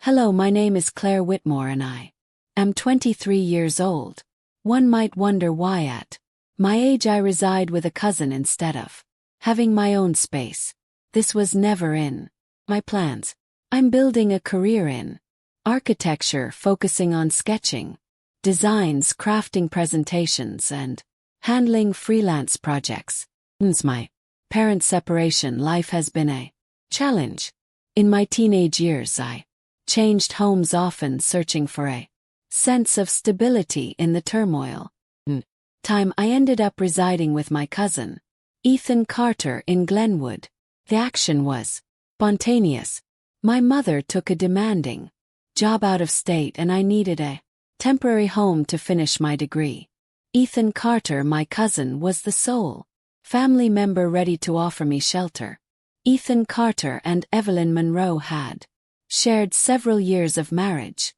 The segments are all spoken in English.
Hello, my name is Claire Whitmore and I am 23 years old. One might wonder why at my age I reside with a cousin instead of having my own space. This was never in my plans. I'm building a career in architecture, focusing on sketching, designs, crafting presentations, and handling freelance projects. Since my parents' separation, life has been a challenge. In my teenage years, I changed homes often, searching for a sense of stability in the turmoil. Time I ended up residing with my cousin, Ethan Carter, in Glenwood. The action was spontaneous. My mother took a demanding job out of state and I needed a temporary home to finish my degree. Ethan Carter, my cousin, was the sole family member ready to offer me shelter. Ethan Carter and Evelyn Monroe had shared several years of marriage.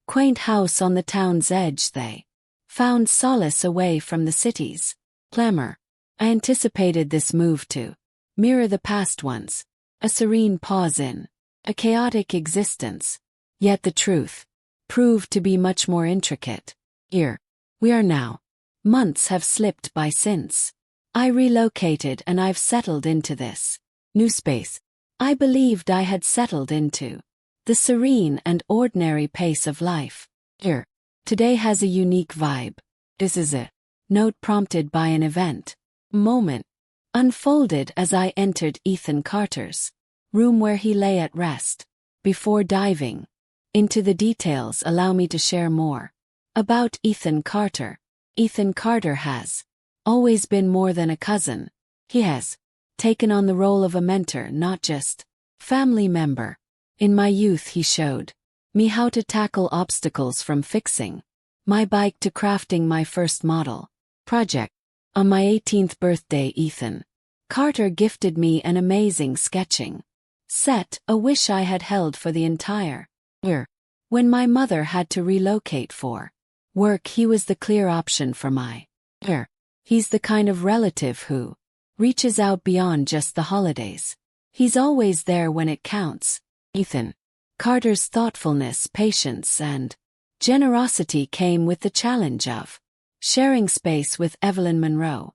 Quaint house on the town's edge, they found solace away from the city's clamor. I anticipated this move to mirror the past ones, a serene pause in a chaotic existence. Yet the truth proved to be much more intricate. Here we are now. Months have slipped by since I relocated and I've settled into this new space. I believed I had settled into the serene and ordinary pace of life. Here, today has a unique vibe. This is a note prompted by an event moment unfolded as I entered Ethan Carter's room where he lay at rest. Before diving into the details, allow me to share more about Ethan Carter. Ethan Carter has always been more than a cousin. He has taken on the role of a mentor, not just family member. In my youth, he showed me how to tackle obstacles, from fixing my bike to crafting my first model project. On my 18th birthday, Ethan Carter gifted me an amazing sketching set, a wish I had held for the entire year. When my mother had to relocate for work, he was the clear option for my year. He's the kind of relative who reaches out beyond just the holidays. He's always there when it counts. Ethan Carter's thoughtfulness, patience, and generosity came with the challenge of sharing space with Evelyn Monroe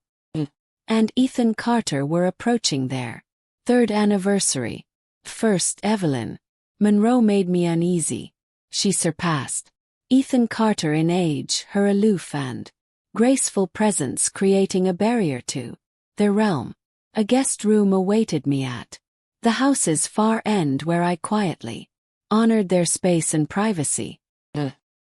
and Ethan Carter were approaching their third anniversary. First, Evelyn Monroe made me uneasy. She surpassed Ethan Carter in age, her aloof and graceful presence creating a barrier to their realm. A guest room awaited me at the house's far end where I quietly honored their space and privacy.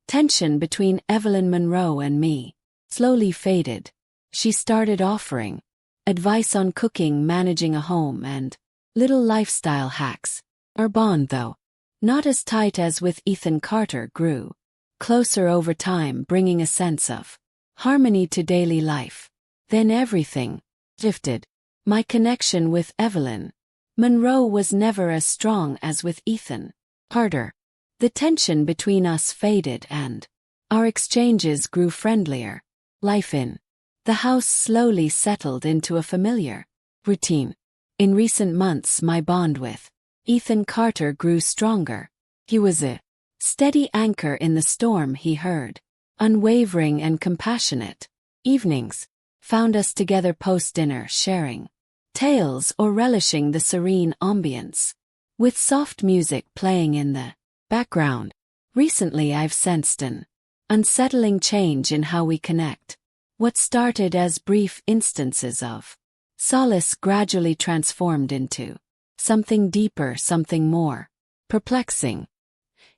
Tension between Evelyn Monroe and me slowly faded. She started offering advice on cooking, managing a home, and little lifestyle hacks. Our bond, though not as tight as with Ethan Carter, grew closer over time, bringing a sense of harmony to daily life. Then everything shifted. My connection with Evelyn Monroe was never as strong as with Ethan Carter. The tension between us faded and our exchanges grew friendlier. Life in the house slowly settled into a familiar routine. In recent months, my bond with Ethan Carter grew stronger. He was a steady anchor in the storm, he heard, unwavering and compassionate. Evenings found us together post-dinner, sharing tales or relishing the serene ambience, with soft music playing in the background. Recently, I've sensed an unsettling change in how we connect. What started as brief instances of solace gradually transformed into something deeper, something more perplexing.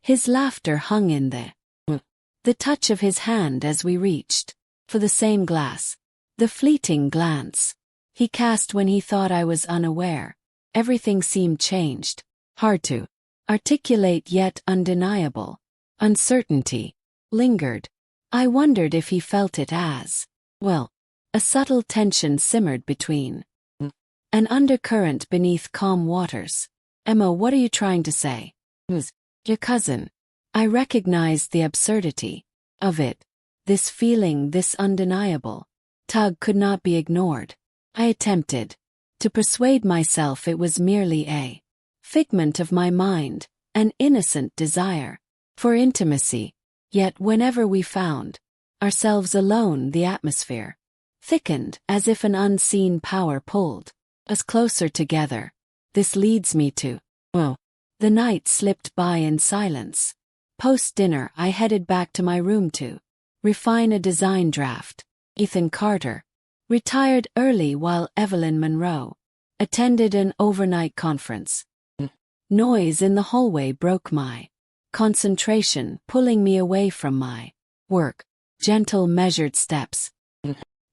His laughter hung in the touch of his hand as we reached for the same glass, the fleeting glance he cast when he thought I was unaware. Everything seemed changed, hard to articulate yet undeniable. Uncertainty lingered. I wondered if he felt it as well. A subtle tension simmered between an undercurrent beneath calm waters. Emma, what are you trying to say? Your cousin. I recognized the absurdity of it. This feeling, this undeniable tug could not be ignored. I attempted to persuade myself it was merely a figment of my mind, an innocent desire for intimacy. Yet whenever we found ourselves alone, the atmosphere thickened as if an unseen power pulled us closer together. This leads me to, well, the night slipped by in silence. Post-dinner, I headed back to my room to refine a design draft. Ethan Carter retired early while Evelyn Monroe attended an overnight conference. Noise in the hallway broke my concentration, pulling me away from my work. Gentle, measured steps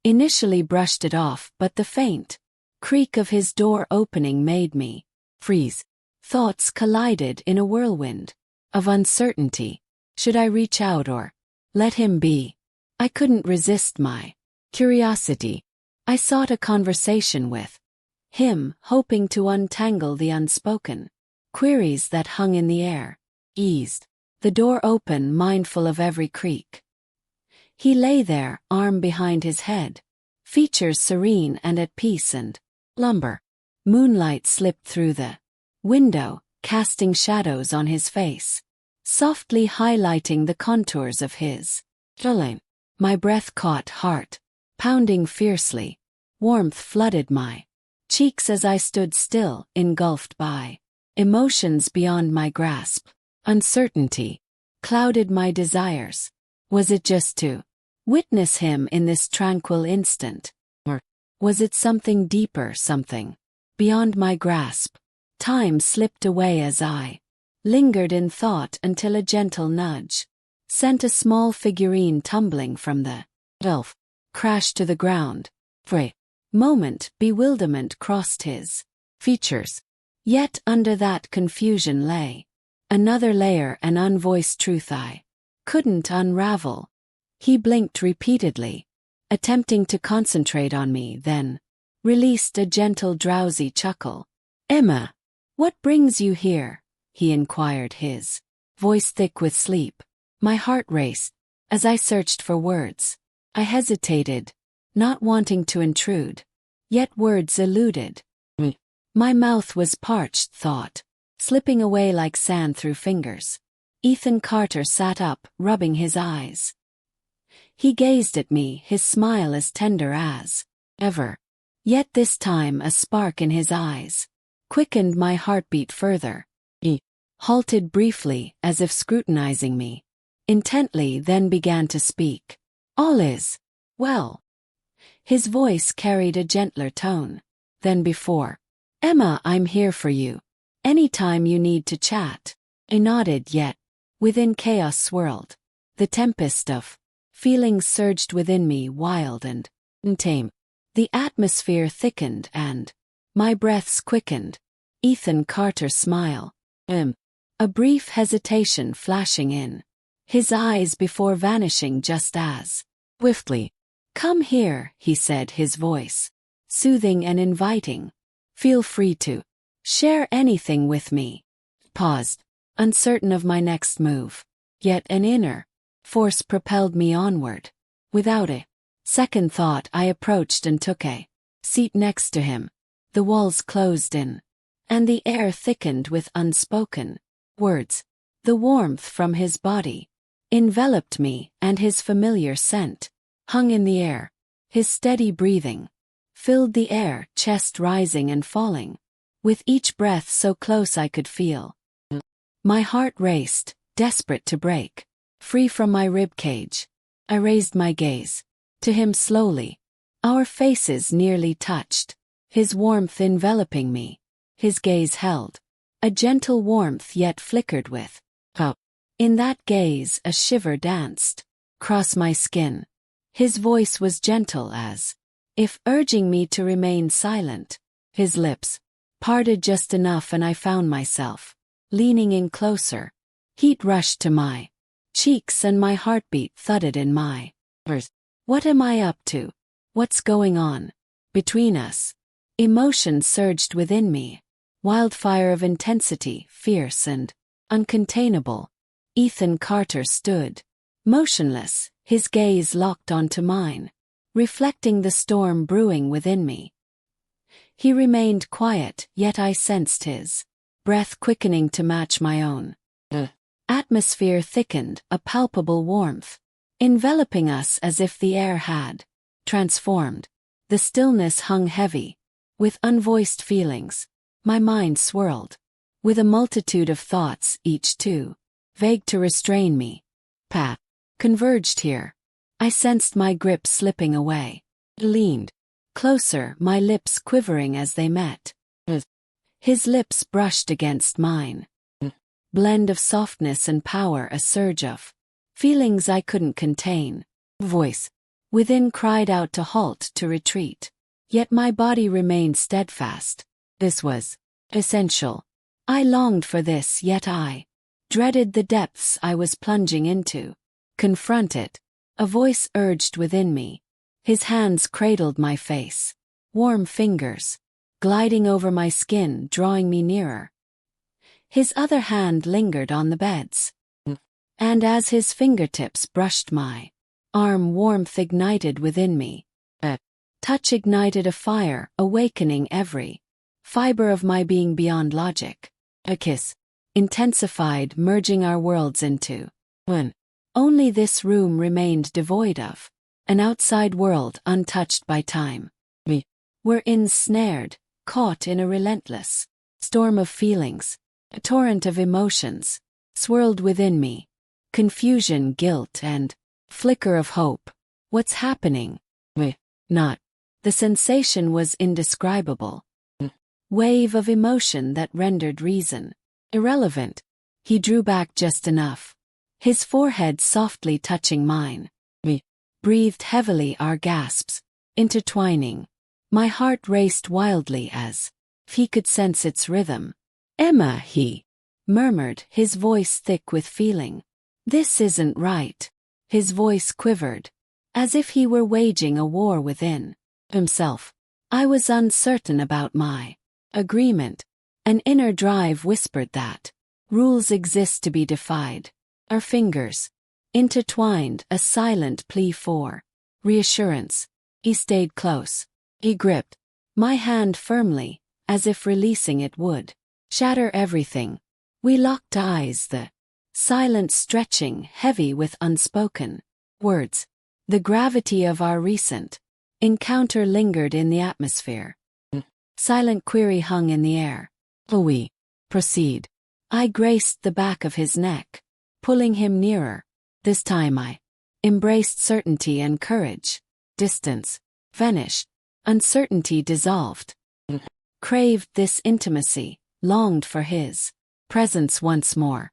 initially brushed it off, but the faint creak of his door opening made me freeze. Thoughts collided in a whirlwind of uncertainty. Should I reach out or let him be? I couldn't resist my curiosity. I sought a conversation with him, hoping to untangle the unspoken queries that hung in the air. Eased the door open, mindful of every creak. He lay there, arm behind his head, features serene and at peace, and lumber moonlight slipped through the window, casting shadows on his face, softly highlighting the contours of his jawline. My breath caught, heart pounding fiercely. Warmth flooded my cheeks as I stood still, engulfed by emotions beyond my grasp. Uncertainty clouded my desires. Was it just to witness him in this tranquil instant? Or was it something deeper, something beyond my grasp? Time slipped away as I lingered in thought until a gentle nudge sent a small figurine tumbling from the shelf, crashed to the ground. For a moment, bewilderment crossed his features. Yet under that confusion lay another layer, an unvoiced truth I couldn't unravel. He blinked repeatedly, attempting to concentrate on me, then released a gentle, drowsy chuckle. "Emma, what brings you here?" he inquired, his voice thick with sleep. My heart raced as I searched for words. I hesitated, not wanting to intrude, yet words eluded me. My mouth was parched, thought slipping away like sand through fingers. Ethan Carter sat up, rubbing his eyes. He gazed at me, his smile as tender as ever. Yet this time a spark in his eyes quickened my heartbeat further. He halted briefly, as if scrutinizing me intently, then began to speak. "All is well." His voice carried a gentler tone than before. "Emma, I'm here for you. Anytime you need to chat." I nodded, yet within chaos swirled. The tempest of feelings surged within me, wild and untamed. The atmosphere thickened and my breaths quickened. Ethan Carter's smile. A brief hesitation flashing in his eyes before vanishing just as swiftly. "Come here," he said, his voice soothing and inviting. "Feel free to share anything with me." Paused, uncertain of my next move. Yet an inner force propelled me onward. Without a second thought, I approached and took a seat next to him. The walls closed in, and the air thickened with unspoken words. The warmth from his body enveloped me, and his familiar scent hung in the air. His steady breathing filled the air, chest rising and falling, with each breath so close I could feel. My heart raced, desperate to break free from my ribcage. I raised my gaze to him slowly. Our faces nearly touched, his warmth enveloping me. His gaze held a gentle warmth, yet flickered with hope. In that gaze a shiver danced across my skin. His voice was gentle, as if urging me to remain silent. His lips parted just enough, and I found myself leaning in closer. Heat rushed to my cheeks and my heartbeat thudded in my ears. What am I up to? What's going on between us? Emotion surged within me, wildfire of intensity, fierce and uncontainable. Ethan Carter stood motionless, his gaze locked onto mine, reflecting the storm brewing within me. He remained quiet, yet I sensed his breath quickening to match my own. atmosphere thickened, a palpable warmth, enveloping us as if the air had transformed. The stillness hung heavy, with unvoiced feelings. My mind swirled, with a multitude of thoughts, each too vague to restrain me. Path converged here. I sensed my grip slipping away. Leaned closer, my lips quivering as they met. His lips brushed against mine. Blend of softness and power, a surge of feelings I couldn't contain. Voice within cried out to halt, to retreat. Yet my body remained steadfast. This was essential. I longed for this, yet I dreaded the depths I was plunging into. Confront it, a voice urged within me. His hands cradled my face, warm fingers gliding over my skin, drawing me nearer. His other hand lingered on the beds, and as his fingertips brushed my arm, warmth ignited within me. A touch ignited a fire, awakening every fiber of my being beyond logic. A kiss intensified, merging our worlds into one. Only this room remained devoid of an outside world, untouched by time. We were ensnared, caught in a relentless storm of feelings. A torrent of emotions swirled within me. Confusion, guilt, and flicker of hope. What's happening? Not. The sensation was indescribable. Wave of emotion that rendered reason irrelevant. He drew back just enough, his forehead softly touching mine. We breathed heavily, our gasps intertwining. My heart raced wildly as if he could sense its rhythm. Emma, he murmured, his voice thick with feeling. This isn't right. His voice quivered, as if he were waging a war within himself. I was uncertain about my agreement. An inner drive whispered that rules exist to be defied. Our fingers intertwined, a silent plea for reassurance. He stayed close. He gripped my hand firmly, as if releasing it would shatter everything. We locked eyes, the silence stretching, heavy with unspoken words. The gravity of our recent encounter lingered in the atmosphere. Silent query hung in the air. Will we proceed? I graced the back of his neck, pulling him nearer. This time I embraced certainty and courage. Distance vanished. Uncertainty dissolved. Craved this intimacy, longed for his presence once more.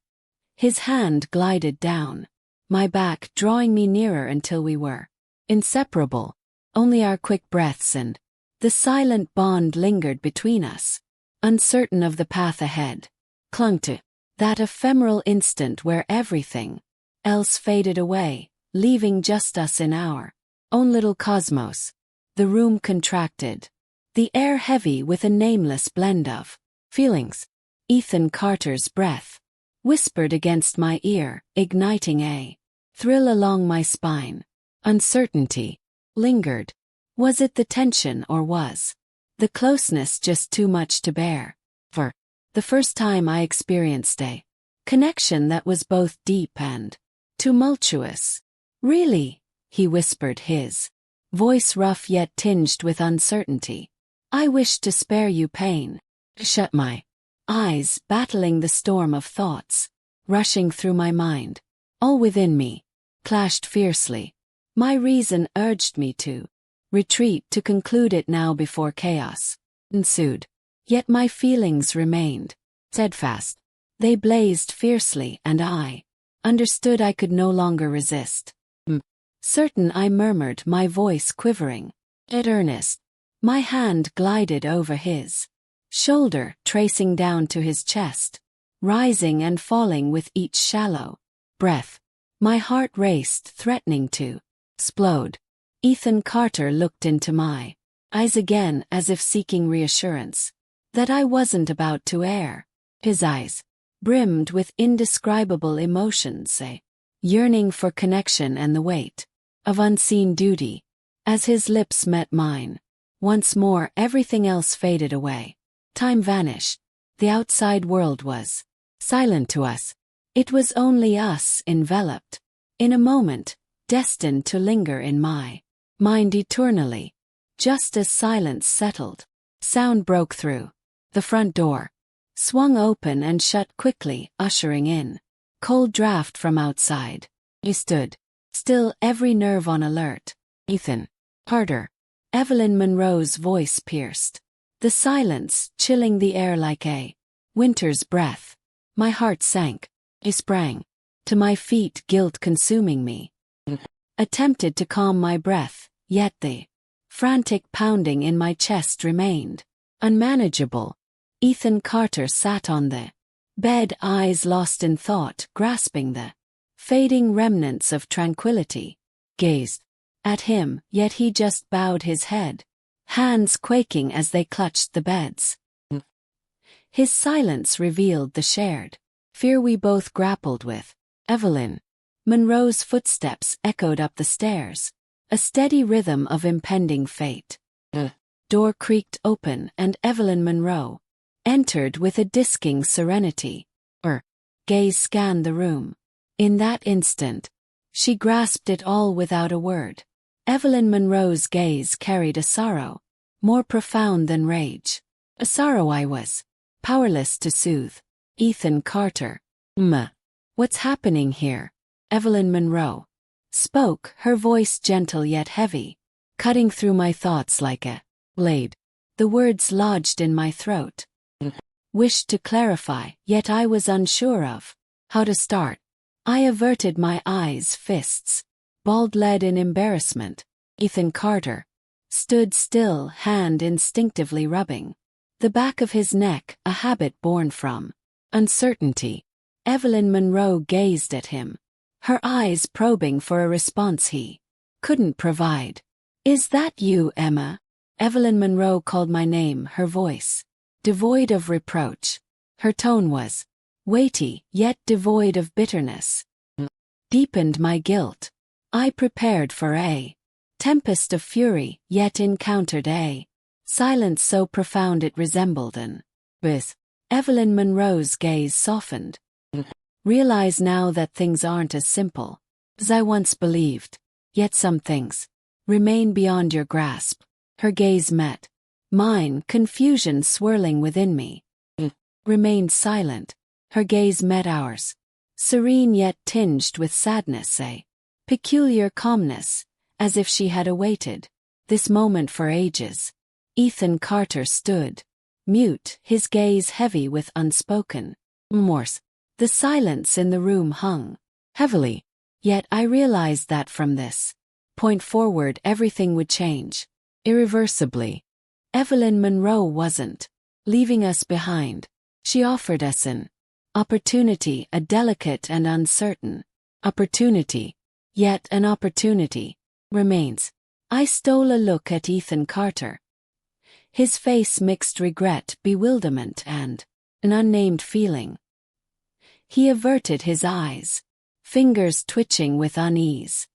His hand glided down my back, drawing me nearer until we were inseparable. Only our quick breaths and the silent bond lingered between us. Uncertain of the path ahead, clung to that ephemeral instant where everything else faded away, leaving just us in our own little cosmos. The room contracted, the air heavy with a nameless blend of feelings. Ethan Carter's breath whispered against my ear, igniting a thrill along my spine. Uncertainty lingered. Was it the tension, or was the closeness just too much to bear? For the first time I experienced a connection that was both deep and tumultuous. Really? He whispered, his voice rough yet tinged with uncertainty. I wished to spare you pain. Shut my eyes, battling the storm of thoughts rushing through my mind. All within me clashed fiercely. My reason urged me to retreat, to conclude it now before chaos ensued. Yet my feelings remained steadfast. They blazed fiercely, and I understood I could no longer resist. Certain, I murmured, my voice quivering. At earnest, my hand glided over his shoulder, tracing down to his chest, rising and falling with each shallow breath. My heart raced, threatening to explode. Ethan Carter looked into my eyes again, as if seeking reassurance that I wasn't about to err. His eyes brimmed with indescribable emotions, a yearning for connection and the weight of unseen duty. As his lips met mine, once more everything else faded away. Time vanished. The outside world was silent to us. It was only us enveloped. In a moment, destined to linger in my mind eternally. Just as silence settled, sound broke through. The front door swung open and shut quickly, ushering in cold draft from outside. He stood still, every nerve on alert. Ethan Carter. Evelyn Monroe's voice pierced the silence, chilling the air like a winter's breath. My heart sank. I sprang to my feet, guilt consuming me. Attempted to calm my breath, yet the frantic pounding in my chest remained unmanageable. Ethan Carter sat on the bed, eyes lost in thought, grasping the fading remnants of tranquility. Gazed at him, yet he just bowed his head, hands quaking as they clutched the beds. His silence revealed the shared fear we both grappled with. Evelyn Monroe's footsteps echoed up the stairs, a steady rhythm of impending fate. The door creaked open and Evelyn Monroe entered with a disking serenity. Her gaze scanned the room. In that instant, she grasped it all without a word. Evelyn Monroe's gaze carried a sorrow, more profound than rage. A sorrow I was powerless to soothe. Ethan Carter. What's happening here? Evelyn Monroe spoke, her voice gentle yet heavy, cutting through my thoughts like a blade. The words lodged in my throat. Wished to clarify, yet I was unsure of how to start. I averted my eyes, fists balled lead in embarrassment. Ethan Carter stood still, hand instinctively rubbing the back of his neck, a habit born from uncertainty. Evelyn Monroe gazed at him, her eyes probing for a response he couldn't provide. Is that you, Emma? Evelyn Monroe called my name, her voice devoid of reproach. Her tone was weighty, yet devoid of bitterness. Deepened my guilt. I prepared for a tempest of fury, yet encountered a silence so profound it resembled an abyss. Evelyn Monroe's gaze softened. Realize now that things aren't as simple as I once believed, yet some things remain beyond your grasp. Her gaze met mine, confusion swirling within me. Remained silent. Her gaze met ours, serene yet tinged with sadness, a peculiar calmness, as if she had awaited this moment for ages. Ethan Carter stood mute, his gaze heavy with unspoken remorse. The silence in the room hung heavily, yet I realized that from this point forward everything would change irreversibly. Evelyn Monroe wasn't leaving us behind. She offered us an opportunity, a delicate and uncertain opportunity. Yet an opportunity remains. I stole a look at Ethan Carter. His face mixed regret, bewilderment, and an unnamed feeling. He averted his eyes, fingers twitching with unease.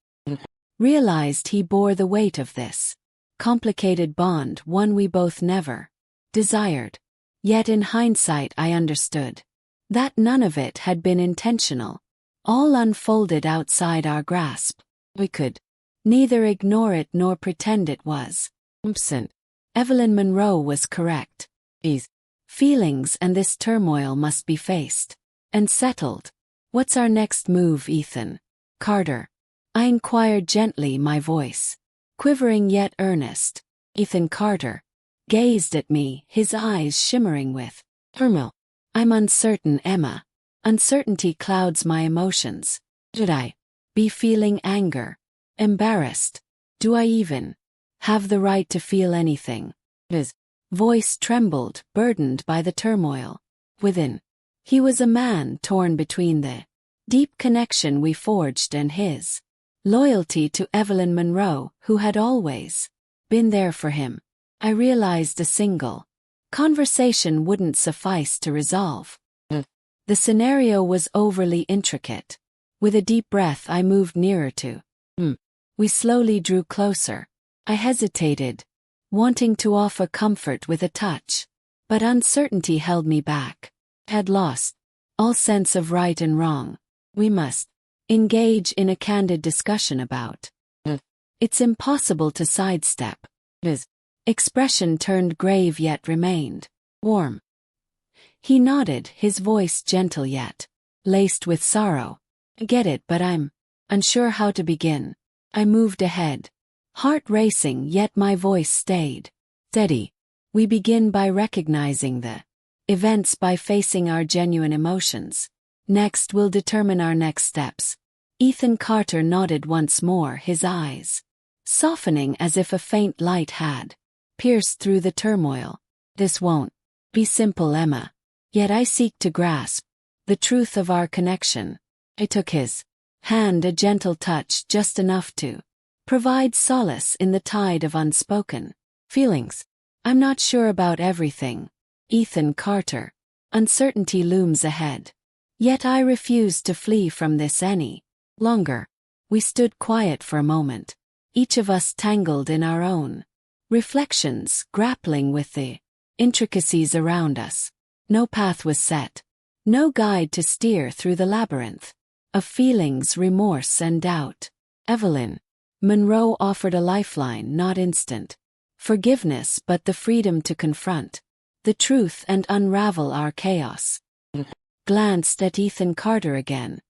Realized he bore the weight of this complicated bond, one we both never desired. Yet in hindsight I understood that none of it had been intentional. All unfolded outside our grasp. We could neither ignore it nor pretend it was absent. Evelyn Monroe was correct. These feelings and this turmoil must be faced and settled. What's our next move, Ethan Carter? I inquired gently, my voice quivering yet earnest. Ethan Carter gazed at me, his eyes shimmering with turmoil. I'm uncertain, Emma. Uncertainty clouds my emotions. Should I be feeling anger? Embarrassed? Do I even have the right to feel anything? His voice trembled, burdened by the turmoil within. He was a man torn between the deep connection we forged and his loyalty to Evelyn Monroe, who had always been there for him. I realized a single conversation wouldn't suffice to resolve. The scenario was overly intricate. With a deep breath I moved nearer to him. We slowly drew closer. I hesitated, wanting to offer comfort with a touch, but uncertainty held me back. I had lost all sense of right and wrong. We must engage in a candid discussion about. It's impossible to sidestep. His expression turned grave yet remained warm. He nodded, his voice gentle yet laced with sorrow. Get it, but I'm unsure how to begin. I moved ahead, heart racing, yet my voice stayed steady. We begin by recognizing the events, by facing our genuine emotions. Next we'll determine our next steps. Ethan Carter nodded once more, his eyes softening as if a faint light had pierced through the turmoil. This won't be simple, Emma. Yet I seek to grasp the truth of our connection. I took his hand, a gentle touch, just enough to provide solace in the tide of unspoken feelings. I'm not sure about everything, Ethan Carter. Uncertainty looms ahead. Yet I refuse to flee from this any longer. We stood quiet for a moment, each of us tangled in our own reflections, grappling with the intricacies around us. No path was set, no guide to steer through the labyrinth of feelings, remorse, and doubt. Evelyn Monroe offered a lifeline, not instant forgiveness, but the freedom to confront the truth and unravel our chaos. Glanced at Ethan Carter again.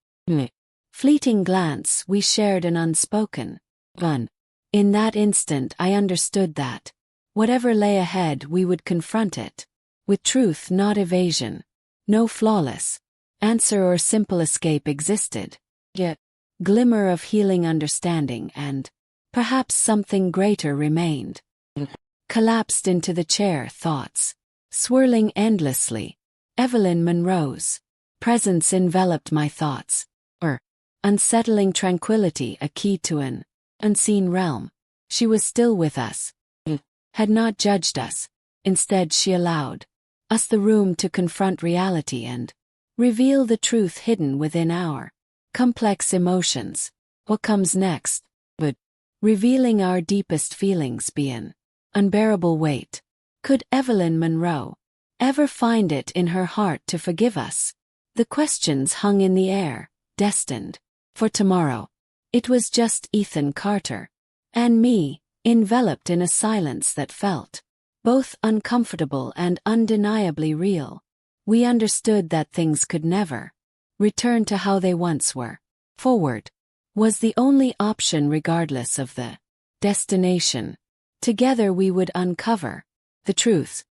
Fleeting glance, we shared an unspoken one. In that instant I understood that whatever lay ahead, we would confront it with truth, not evasion. No flawless answer or simple escape existed, yet glimmer of healing understanding and perhaps something greater remained. Collapsed into the chair, thoughts swirling endlessly. Evelyn Monroe's presence enveloped my thoughts. Unsettling tranquility, a key to an unseen realm. She was still with us, had not judged us. Instead, she allowed us the room to confront reality and reveal the truth hidden within our complex emotions. What comes next would revealing our deepest feelings be an unbearable weight. Could Evelyn Monroe ever find it in her heart to forgive us? The questions hung in the air, destined for tomorrow. It was just Ethan Carter and me, enveloped in a silence that felt both uncomfortable and undeniably real. We understood that things could never return to how they once were. Forward was the only option, regardless of the destination. Together we would uncover the truths